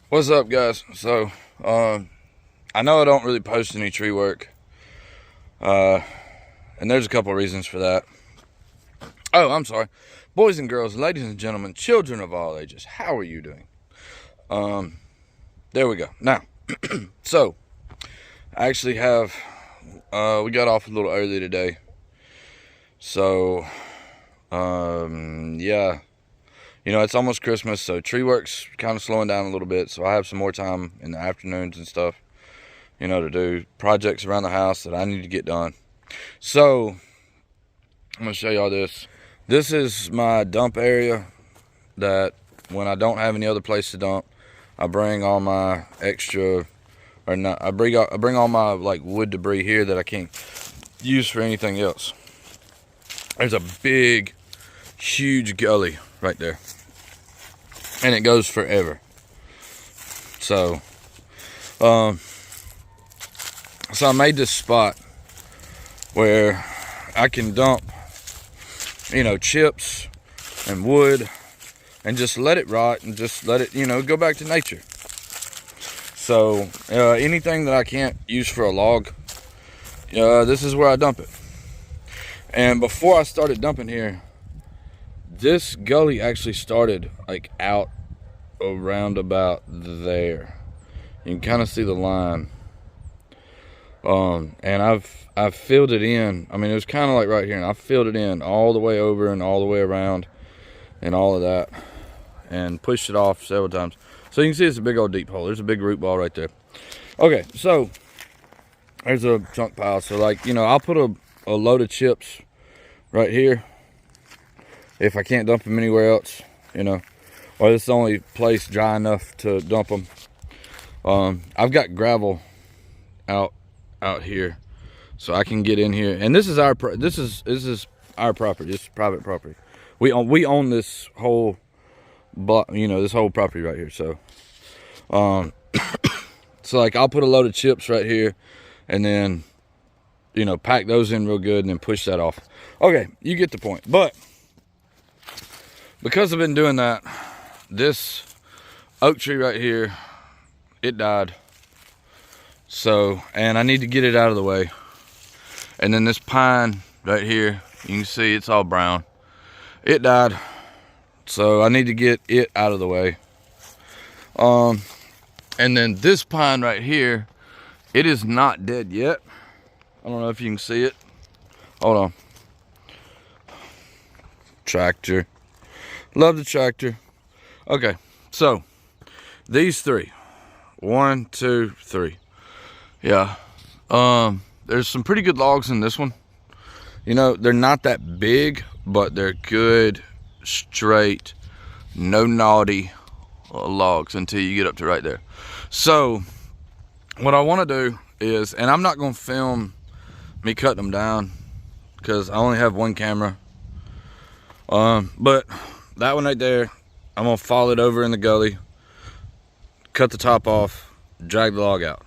What's up, guys? So, I know I don't really post any tree work, and there's a couple of reasons for that. Oh, I'm sorry. Boys and girls, ladies and gentlemen, children of all ages, how are you doing? There we go. Now, so, I actually have, we got off a little early today. So, yeah. You know, it's almost Christmas, so tree work's kind of slowing down a little bit, so I have some more time in the afternoons and stuff, you know, to do projects around the house that I need to get done. So, I'm going to show y'all this. This is my dump area that when I don't have any other place to dump, I bring all my extra, or not, I bring all my, like, wood debris here that I can't use for anything else. There's a big, huge gully right there. And it goes forever. So I made this spot where I can dump, you know, chips and wood and just let it rot and just let it, you know, go back to nature. So anything that I can't use for a log, this is where I dump it. And before I started dumping here, this gully actually started like out around about there. You can kind of see the line. And I've filled it in. I mean, it was kind of like right here, and I filled it in all the way over and all the way around and all of that, and pushed it off several times. So you can see it's a big old deep hole. There's a big root ball right there. Okay, so there's a chunk pile. So, like, you know, I'll put a load of chips right here if I can't dump them anywhere else, you know, or this is the only place dry enough to dump them. I've got gravel out here, so I can get in here. And this is our property. This is private property. We own this whole block, you know, this whole property right here. So, so like I'll put a load of chips right here, and then, you know, pack those in real good, and then push that off. Okay, you get the point. But because I've been doing that, this oak tree right here, it died. So, and I need to get it out of the way. And then this pine right here, you can see it's all brown. It died. So I need to get it out of the way. And then this pine right here, it is not dead yet. I don't know if you can see it. Hold on. Tractor. Love the tractor. Okay, so these three. 1, 2, 3. Yeah. There's some pretty good logs in this one. You know, they're not that big, but they're good, straight, no naughty logs until you get up to right there. So what I want to do is, and I'm not going to film me cutting them down because I only have one camera. But that one right there, I'm gonna fall it over in the gully, cut the top off, drag the log out.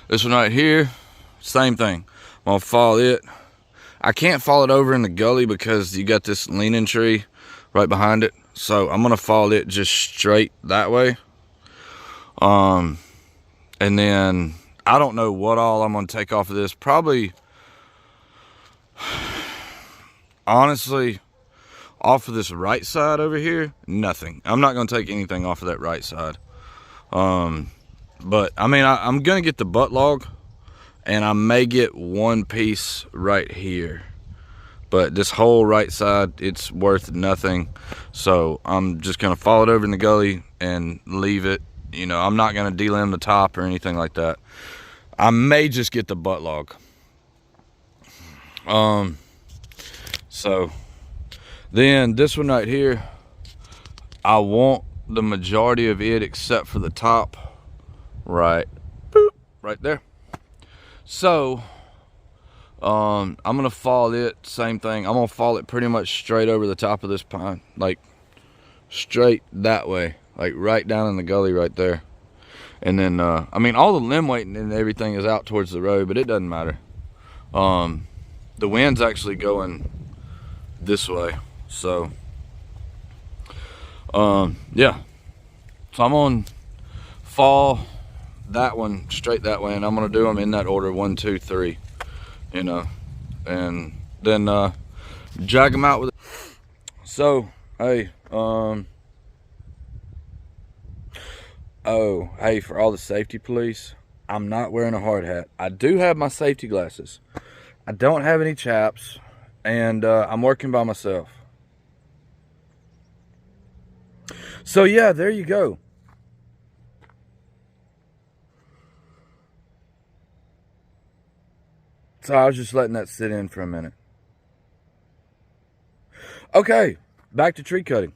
This one right here, same thing. I'm gonna fall it. I can't fall it over in the gully because you got this leaning tree right behind it. So I'm gonna fall it just straight that way. And then I don't know what all I'm gonna take off of this. Probably, honestly, off of this right side over here, nothing. I'm not going to take anything off of that right side. But I mean, I'm going to get the butt log, and I may get one piece right here. But this whole right side, it's worth nothing. So I'm just going to fall it over in the gully and leave it. You know, I'm not going to de-limb the top or anything like that. I may just get the butt log. So then this one right here, I want the majority of it except for the top, right there. So I'm gonna fall it, same thing. I'm gonna fall it pretty much straight over the top of this pine, like straight that way, like right down in the gully right there. And then I mean, all the limb weight and everything is out towards the road, but it doesn't matter. The wind's actually going this way. So, yeah. So I'm on fall that one straight that way, and I'm gonna do them in that order, 1, 2, 3, you know, and then drag them out with it. So hey, oh hey, for all the safety police, I'm not wearing a hard hat. I do have my safety glasses. I don't have any chaps, and I'm working by myself. So yeah, there you go. So I was just letting that sit in for a minute. Okay, back to tree cutting.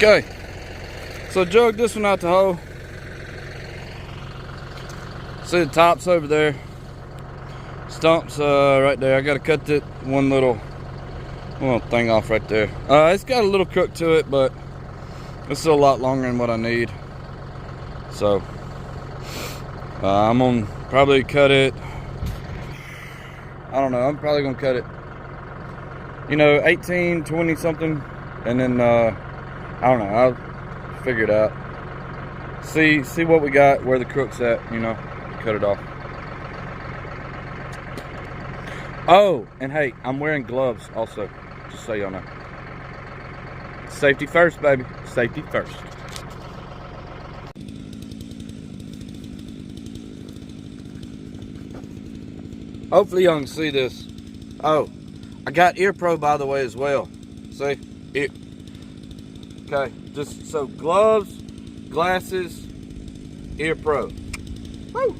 Okay, so jug this one out the hole. See the tops over there. Stumps right there. I gotta cut that one little thing off right there. It's got a little crook to it, but it's still a lot longer than what I need. So I'm gonna probably cut it. I don't know. I'm probably gonna cut it, 18, 20 something, and then I don't know. I'll figure it out. See what we got, where the crook's at, cut it off. Oh, and hey, I'm wearing gloves also, just so y'all know. Safety first, baby. Safety first. Hopefully y'all can see this. Oh, I got Ear Pro, by the way, as well. See? Okay, just so gloves, glasses, Ear Pro. Woo!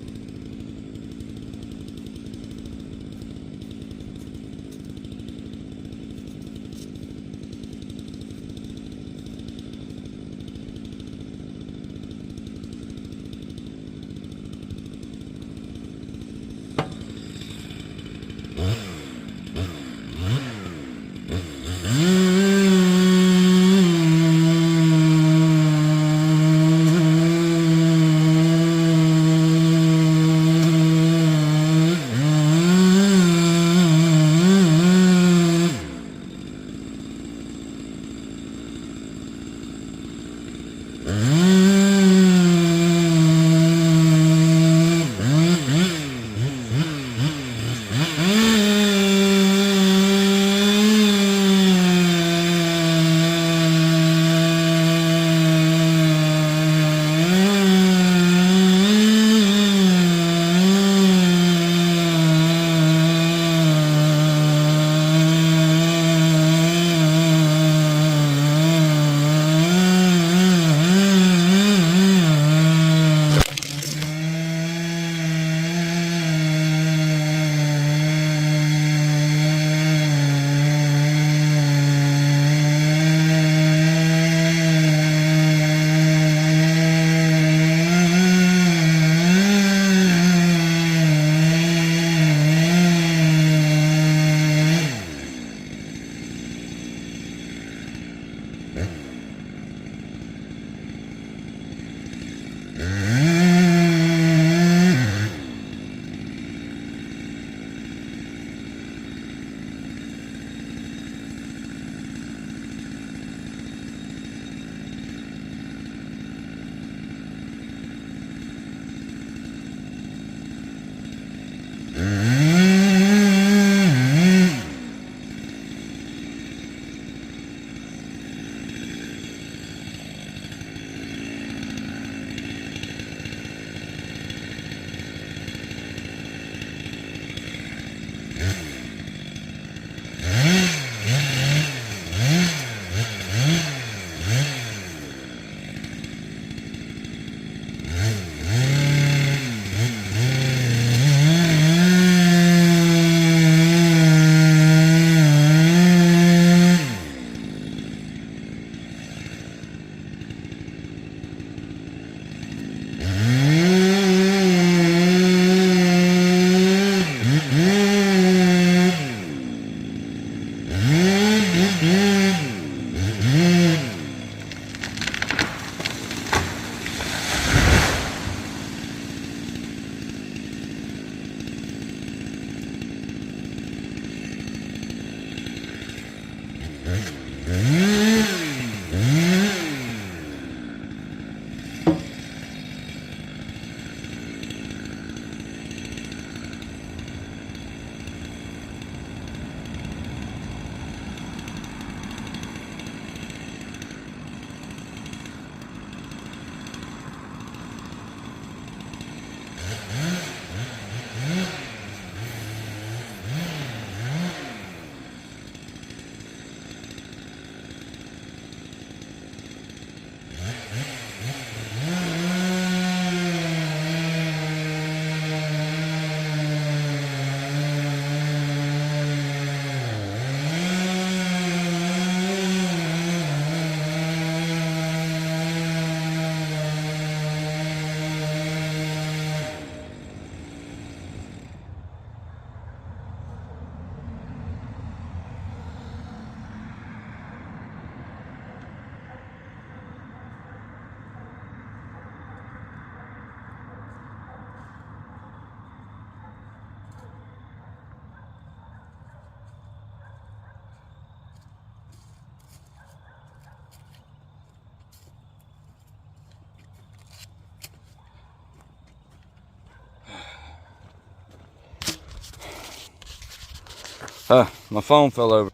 My phone fell over.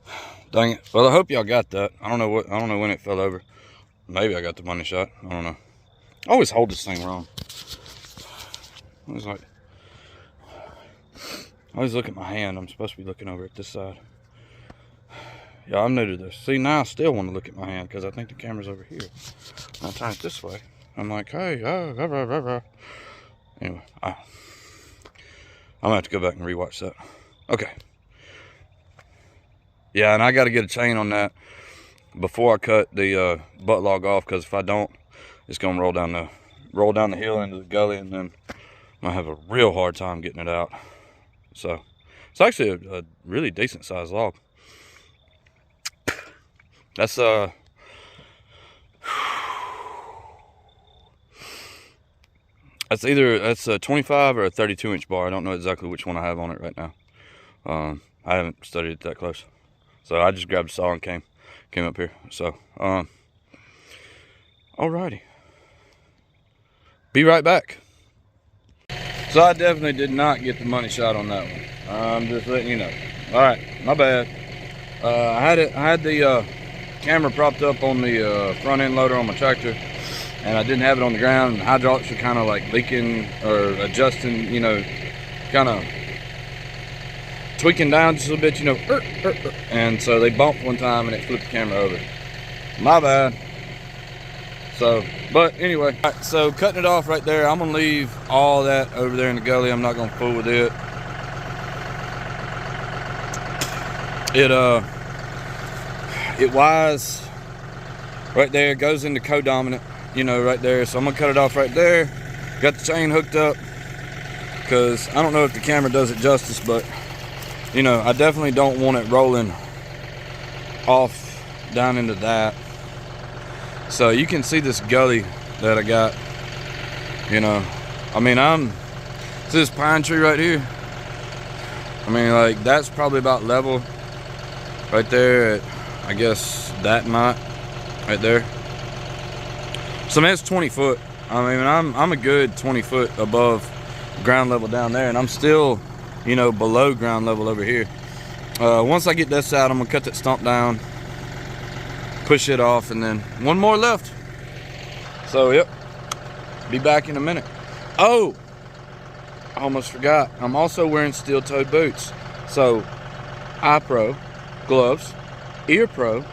Dang it. Well, I hope y'all got that. I don't know when it fell over. Maybe I got the money shot. I don't know. I always hold this thing wrong. I always look at my hand. I'm supposed to be looking over at this side. Yeah, I'm new to this. See, now I still want to look at my hand because I think the camera's over here. When I turn it this way, I'm like, hey, Anyway, I'm gonna have to go back and rewatch that. Okay. Yeah, and I got to get a chain on that before I cut the butt log off, because if I don't, it's gonna roll down the hill into the gully, and then I'm gonna have a real hard time getting it out. So it's actually a really decent sized log. That's that's a 25 or a 32-inch bar. I don't know exactly which one I have on it right now. I haven't studied it that close, so I just grabbed a saw and came up here. So alrighty, be right back. So I definitely did not get the money shot on that one. I'm just letting you know. All right, my bad. I had the camera propped up on the front end loader on my tractor, and I didn't have it on the ground, and the hydraulics were kind of like leaking or adjusting, you know, kind of tweaking down just a little bit, you know, and so they bumped one time and it flipped the camera over. My bad. So, but anyway, all right, so cutting it off right there, I'm gonna leave all that over there in the gully. I'm not gonna fool with it. It wise right there, it goes into co-dominant, you know, right there. So I'm gonna cut it off right there. Got the chain hooked up, because I don't know if the camera does it justice, but you know, I definitely don't want it rolling off down into that. So you can see this gully that I got, you know. I mean, see this pine tree right here? I mean, like, that's probably about level right there at, I guess, that knot right there. So I mean, it's 20 foot. I mean, I'm a good 20 foot above ground level down there, and I'm still, you know, below ground level over here. Once I get this out, I'm gonna cut that stump down, push it off, and then one more left. So yep, be back in a minute. Oh, I almost forgot, I'm also wearing steel-toed boots. So eye pro, gloves, ear pro,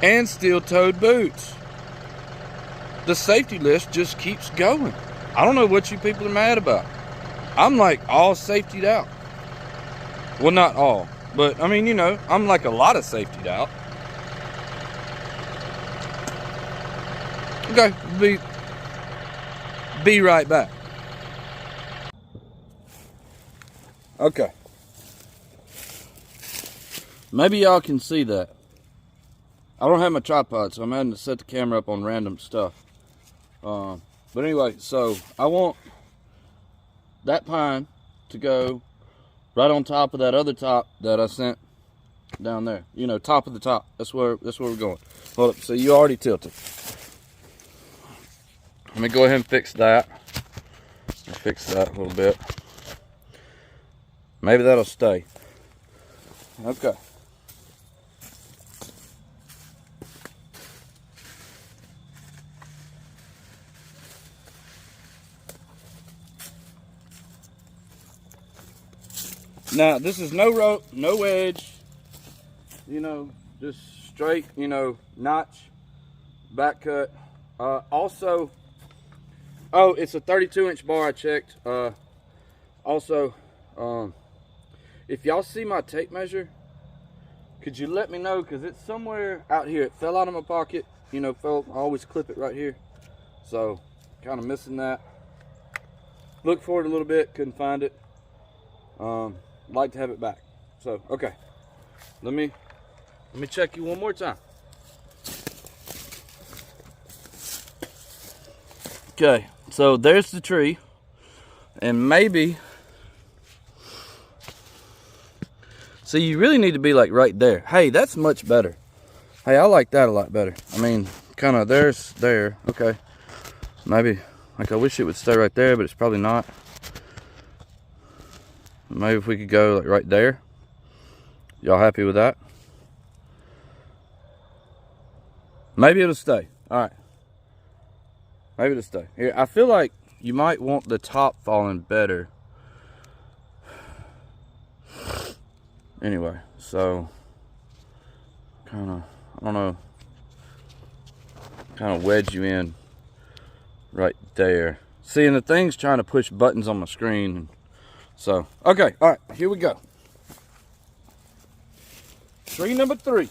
and steel-toed boots. The safety list just keeps going. I don't know what you people are mad about. I'm like all safetied out. Well, not all, but I mean, you know, I'm like a lot of safetied out. Okay, be right back. Okay. Maybe y'all can see that. I don't have my tripod, so I'm having to set the camera up on random stuff. But anyway, so I want that pine to go right on top of that other top that I sent down there. You know, top of the top. That's where we're going. Hold up. So you already tilted. Let me go ahead and fix that. Fix that a little bit. Maybe that'll stay. Okay. Now, this is no rope, no edge, you know, just straight, you know, notch, back cut. Also, oh, it's a 32-inch bar, I checked. Also, if y'all see my tape measure, could you let me know? Because it's somewhere out here. It fell out of my pocket, you know, I always clip it right here. So, kind of missing that. Looked for it a little bit, couldn't find it. Like to have it back. So, okay. Let me check you one more time. Okay, so there's the tree. And maybe, see, you really need to be like right there. Hey, that's much better. Hey, I like that a lot better. I mean, kind of there's there. Okay. Maybe, like, I wish it would stay right there, but it's probably not. Maybe if we could go like right there. Y'all happy with that? Maybe it'll stay. All right. Maybe it'll stay. Here, I feel like you might want the top falling better. Anyway, so kind of, I don't know, kind of wedge you in right there. See, and the thing's trying to push buttons on my screen. So, okay, all right, here we go. Tree number 3.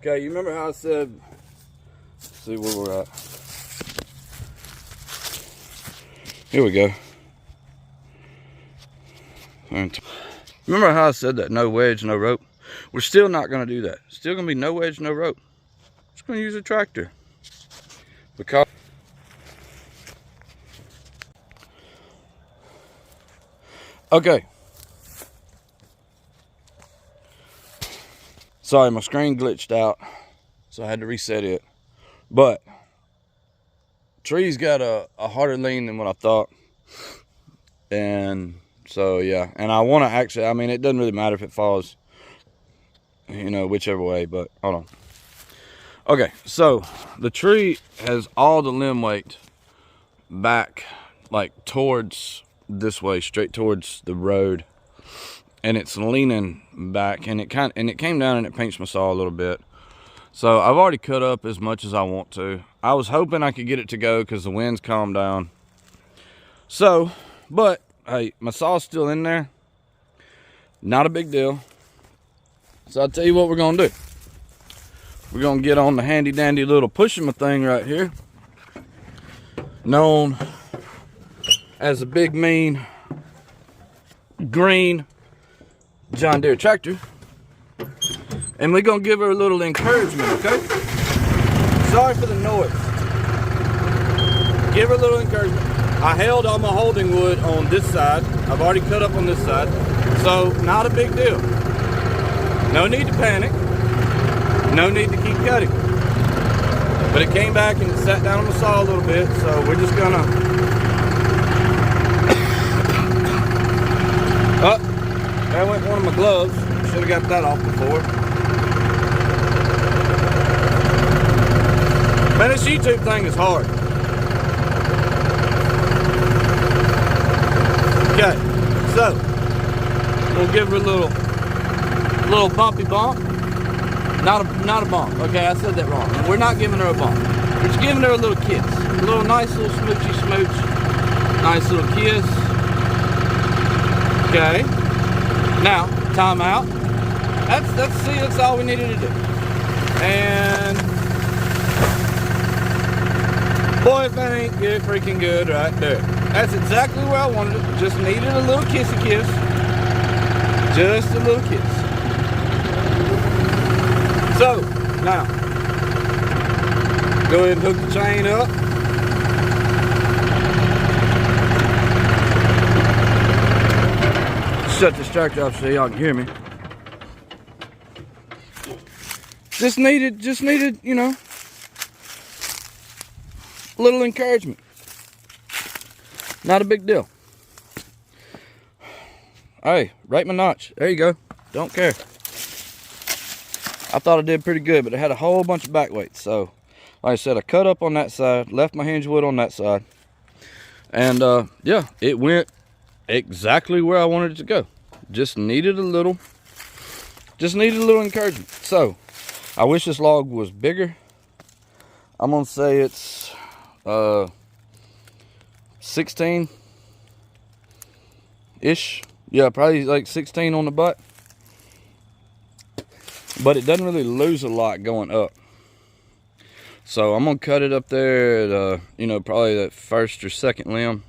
Okay, you remember how I said, let's see where we're at. Here we go. Remember how I said that no wedge, no rope? We're still not going to do that. Still going to be no wedge, no rope. just gonna use a tractor. Because okay. Sorry, my screen glitched out, so I had to reset it. But tree's got a harder lean than what I thought. And so yeah, and I want to actually, I mean, it doesn't really matter if it falls, you know, whichever way, but hold on. Okay, so the tree has all the limb weight back like towards this way, straight towards the road, and it's leaning back, and it came down and it pinched my saw a little bit. So I've already cut up as much as I want to. I was hoping I could get it to go because the wind's calmed down. So, but hey, my saw's still in there. Not a big deal. So I'll tell you what we're gonna do. We're gonna get on the handy dandy little pushing thing right here, known as a big mean green John Deere tractor, and we're gonna give her a little encouragement, okay? Sorry for the noise. Give her a little encouragement. I held all my holding wood on this side. I've already cut up on this side, so not a big deal. No need to panic. No need to keep cutting. But it came back and it sat down on the saw a little bit, so we're just gonna... Oh, there went one of my gloves. Should have got that off before. Man, this YouTube thing is hard. Okay, so we'll give her a little bumpy bump. Not a bump. Okay, I said that wrong. We're not giving her a bump. We're just giving her a little kiss. A little nice little smoochy smooch. Nice little kiss. Okay. Now, time out. That's all we needed to do. And boy, if that ain't good, freaking good right there. That's exactly where I wanted it. Just needed a little kissy kiss. Just a little kiss. So, now, go ahead and hook the chain up. Shut this tractor off so y'all can hear me. Just needed, you know, a little encouragement. Not a big deal. Hey, rate my notch. There you go. Don't care. I thought I did pretty good, but I had a whole bunch of back weight. So, like I said, I cut up on that side, left my hinge wood on that side. And, yeah, it went exactly where I wanted it to go. Just needed a little encouragement. So, I wish this log was bigger. I'm going to say it's 16-ish. Yeah, probably like 16 on the butt. But it doesn't really lose a lot going up. So I'm going to cut it up there at, you know, probably that first or second limb.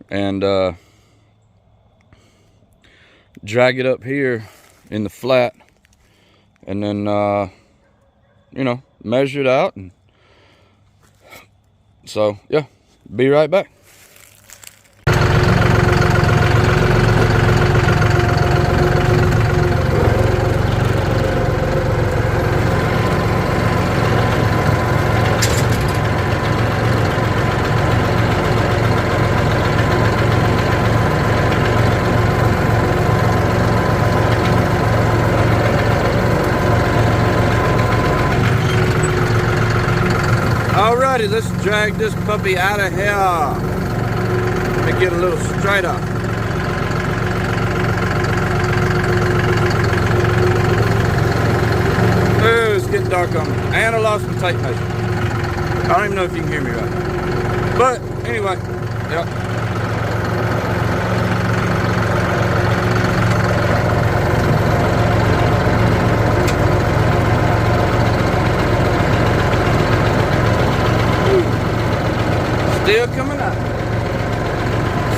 And drag it up here in the flat. And then, you know, measure it out. And so, yeah, be right back. Alrighty, let's drag this puppy out of here. Let me get a little straighter. Oh, it's getting dark on me. And I lost my tape measure. I don't even know if you can hear me right. But anyway, yep. Still coming out.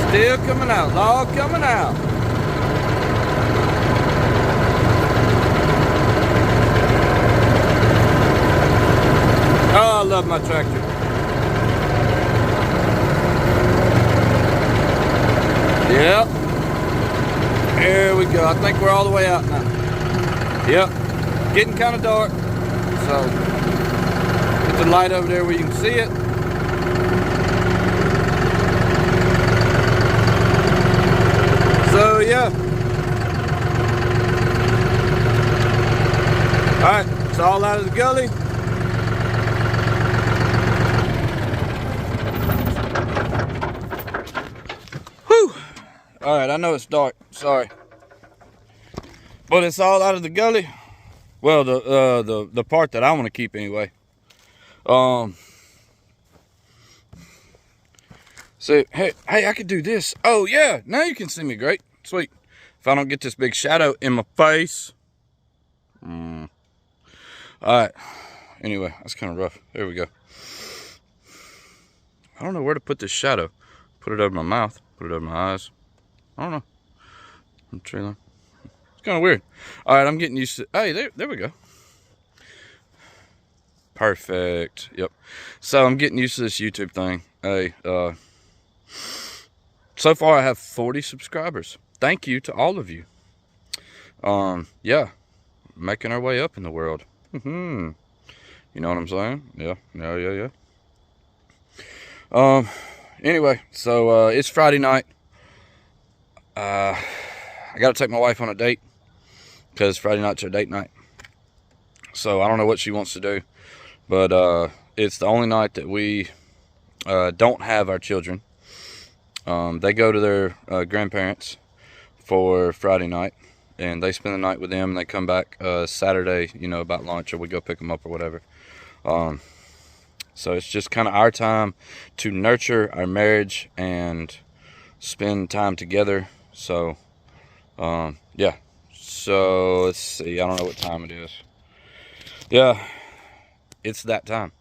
Still coming out. Log coming out. love my tractor. Yep. Here we go. I think we're all the way out now. Yep. Getting kind of dark. So, get the light over there where you can see it. So, yeah. Alright, it's all out of the gully. Whew. Alright, I know it's dark. Sorry. But it's all out of the gully. Well, the part that I want to keep anyway. So, hey, I could do this. Oh, yeah. Now you can see me great. Sweet. If I don't get this big shadow in my face. Alright. Anyway, that's kind of rough. There we go. I don't know where to put this shadow. Put it over my mouth. Put it over my eyes. I don't know. I'm trailing. It's kind of weird. Alright, I'm getting used to... Hey, there we go. Perfect. Yep. So, I'm getting used to this YouTube thing. Hey, so far I have 40 subscribers. Thank you to all of you. Yeah. Making our way up in the world. You know what I'm saying? Yeah. Anyway, so it's Friday night. I gotta take my wife on a date because Friday night's her date night. So I don't know what she wants to do, but it's the only night that we don't have our children. They go to their grandparents for Friday night, and they spend the night with them, and they come back Saturday, you know, about lunch, or we go pick them up or whatever. So it's just kind of our time to nurture our marriage and spend time together. So, yeah. So, let's see. I don't know what time it is. Yeah. It's that time.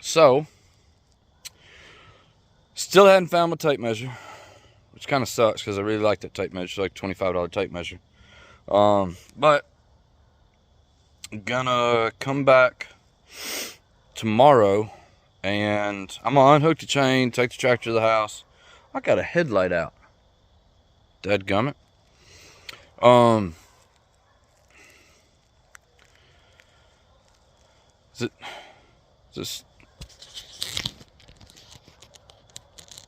So, still hadn't found my tape measure, which kind of sucks because I really like that tape measure. It's like $25 tape measure. But I'm gonna come back tomorrow and I'm gonna unhook the chain, take the tractor to the house. I got a headlight out. Dadgummit. Is this?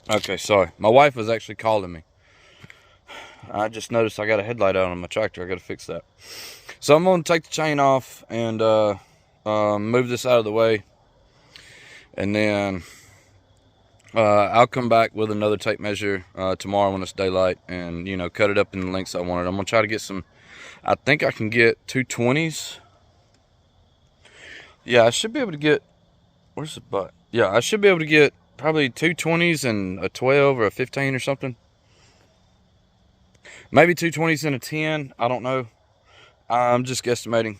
Okay, sorry. My wife was actually calling me. I just noticed I got a headlight out on my tractor. I got to fix that. So I'm going to take the chain off and move this out of the way. And then I'll come back with another tape measure tomorrow when it's daylight and, you know, cut it up in the lengths I wanted. I'm going to try to get some, I think I can get 220s. Yeah, I should be able to get, where's the butt? Yeah, I should be able to get probably 220s and a 12 or a 15 or something. Maybe 220s and a 10. I don't know. I'm just guesstimating.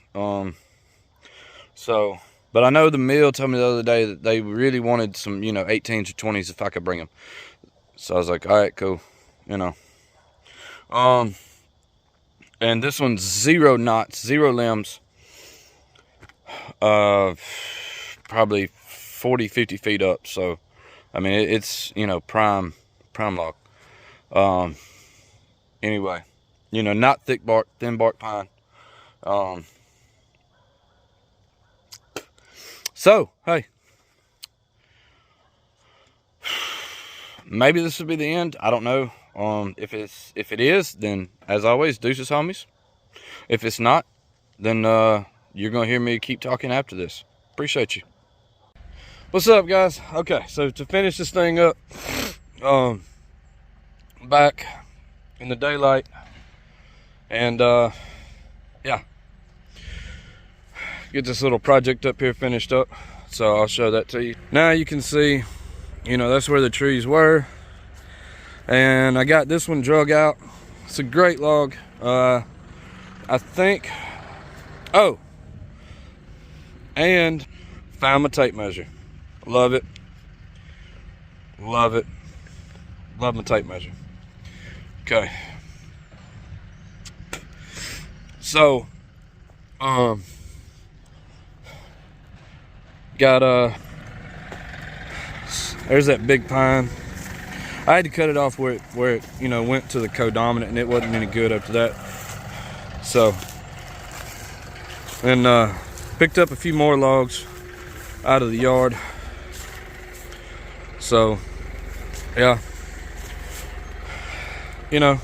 So, but I know the mill told me the other day that they really wanted some, you know, 18s or 20s if I could bring them. So I was like, all right, cool. You know. And this one's 0 knots, 0 limbs. Probably 40, 50 feet up. So, I mean, it's, you know, prime log. Anyway, you know, not thick bark, thin bark pine. So, hey, maybe this will be the end. I don't know. If it is, then as always, deuces, homies. If it's not, then you're gonna hear me keep talking after this. Appreciate you. What's up, guys? Okay, so to finish this thing up, back in the daylight, and yeah, get this little project up here finished up. So I'll show that to you. Now you can see, you know, that's where the trees were, and I got this one drug out. It's a great log. I think, oh, and found my tape measure. Love it. Love it. Love my tape measure. Okay. Got there's that big pine. I had to cut it off where it you know went to the codominant, and it wasn't any good after that. So, and picked up a few more logs out of the yard. So, yeah, you know,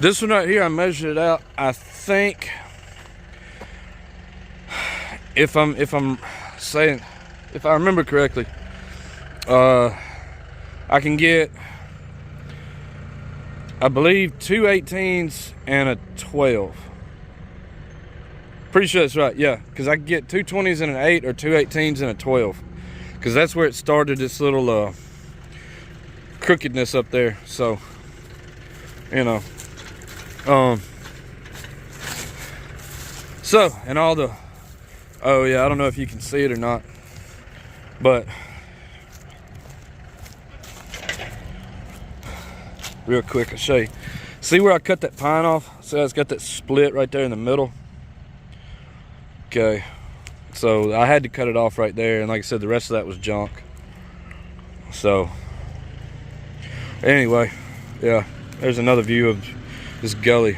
this one right here, I measured it out. I think if I remember correctly, I can get, I believe, 2 18s and a 12. Pretty sure that's right, yeah, because I can get 2 20s and an 8 or 2 18s and a 12, because that's where it started, this little crookedness up there. So, you know, so, and all the, oh yeah, I don't know if you can see it or not, but real quick, I'll show you. See where I cut that pine off? See how it's got that split right there in the middle? Okay, so I had to cut it off right there, and like I said, the rest of that was junk. So anyway, yeah, there's another view of this gully.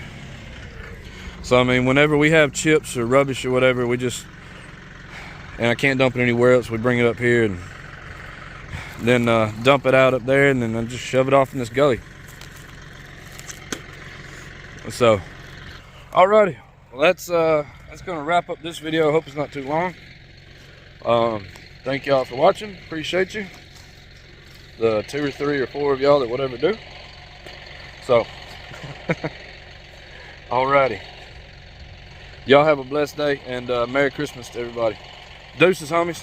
So I mean, whenever we have chips or rubbish or whatever, we just, and I can't dump it anywhere else, we bring it up here and then dump it out up there, and then I just shove it off in this gully. So, alrighty, well that's gonna wrap up this video. I hope it's not too long. Thank y'all for watching. Appreciate you. The 2 or 3 or 4 of y'all that whatever do. So, alrighty. Y'all have a blessed day, and Merry Christmas to everybody. Deuces, homies.